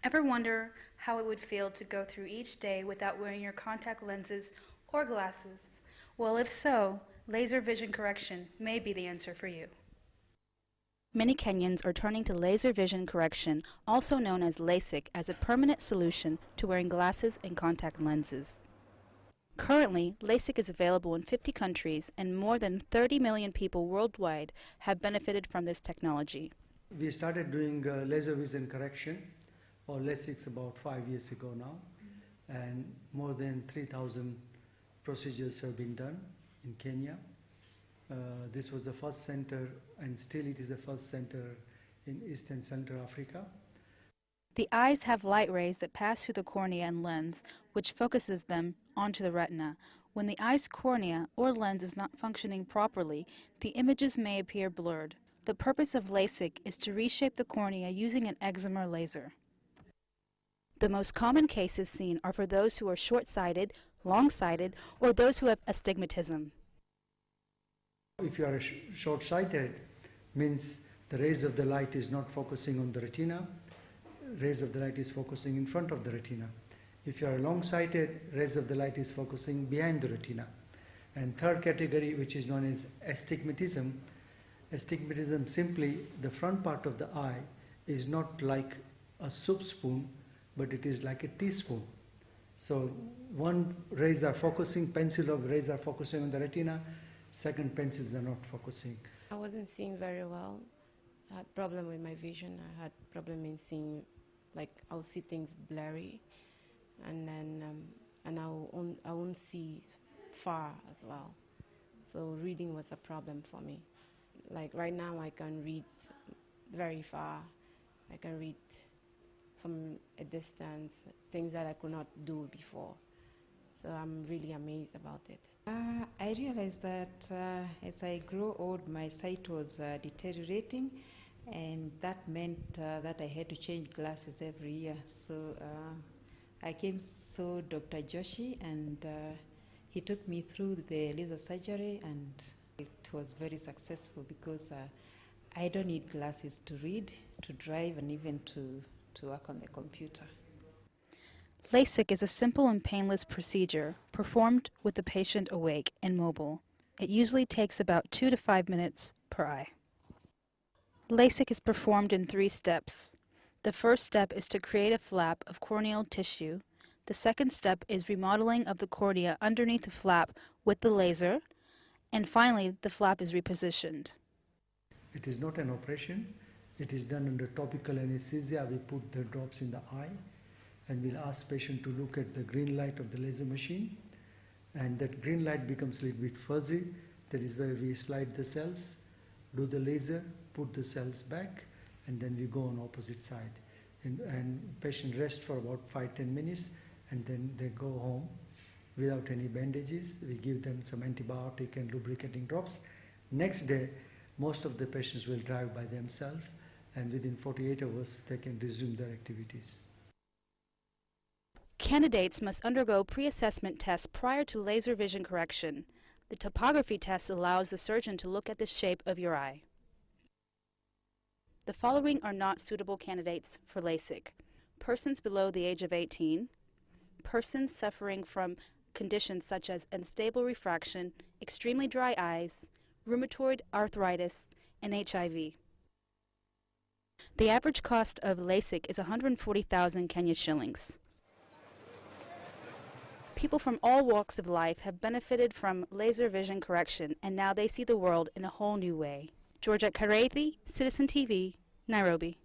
Ever wonder how it would feel to go through each day without wearing your contact lenses or glasses? Well, if so, laser vision correction may be the answer for you. Many Kenyans are turning to laser vision correction, also known as Lasik, as a permanent solution to wearing glasses and contact lenses. Currently, Lasik is available in 50 countries, and more than 30 million people worldwide have benefited from this technology. We started doing laser vision correction, or Lasik, about 5 years ago now, and more than 3,000 procedures have been done in Kenya. This was the first center, and still it is the first center in East and Central Africa. The eyes have light rays that pass through the cornea and lens, which focuses them onto the retina. When the eye's cornea or lens is not functioning properly, the images may appear blurred. The purpose of Lasik is to reshape the cornea using an excimer laser. The most common cases seen are for those who are short-sighted, long-sighted, or those who have astigmatism. If you are short-sighted, means the rays of the light is not focusing on the retina, rays of the light is focusing in front of the retina. If you are long-sighted, rays of the light is focusing behind the retina. And third category, which is known as astigmatism, astigmatism simply the front part of the eye is not like a soup spoon, but it is like a teaspoon. So one rays are focusing, pencil of rays are focusing on the retina, second pencils are not focusing. I wasn't seeing very well. I had problem with my vision. I had problem in seeing, like I'll see things blurry, and then I won't see far as well. So reading was a problem for me. Like right now I can read very far. I can read from a distance, things that I could not do before. So I'm really amazed about it. I realized that as I grow old, my sight was deteriorating, and that meant that I had to change glasses every year. So I saw Dr. Joshi, and he took me through the laser surgery, and it was very successful because I don't need glasses to read, to drive, and even to work on the computer. Lasik is a simple and painless procedure performed with the patient awake and mobile. It usually takes about 2 to 5 minutes per eye. Lasik is performed in 3 steps. The first step is to create a flap of corneal tissue. The second step is remodeling of the cornea underneath the flap with the laser. And finally, the flap is repositioned. It is not an operation. It is done under topical anesthesia. We put the drops in the eye, and we'll ask patient to look at the green light of the laser machine, and that green light becomes a little bit fuzzy. That is where we slide the cells, do the laser, put the cells back, and then we go on opposite side. And patient rest for about 5-10 minutes, and then they go home without any bandages. We give them some antibiotic and lubricating drops. Next day, most of the patients will drive by themselves, and within 48 hours, they can resume their activities. Candidates must undergo pre-assessment tests prior to laser vision correction. The topography test allows the surgeon to look at the shape of your eye. The following are not suitable candidates for Lasik: persons below the age of 18, persons suffering from conditions such as unstable refraction, extremely dry eyes, rheumatoid arthritis, and HIV. The average cost of Lasik is 140,000 Kenya shillings. People from all walks of life have benefited from laser vision correction, and now they see the world in a whole new way. Georgette Kareithi, Citizen TV, Nairobi.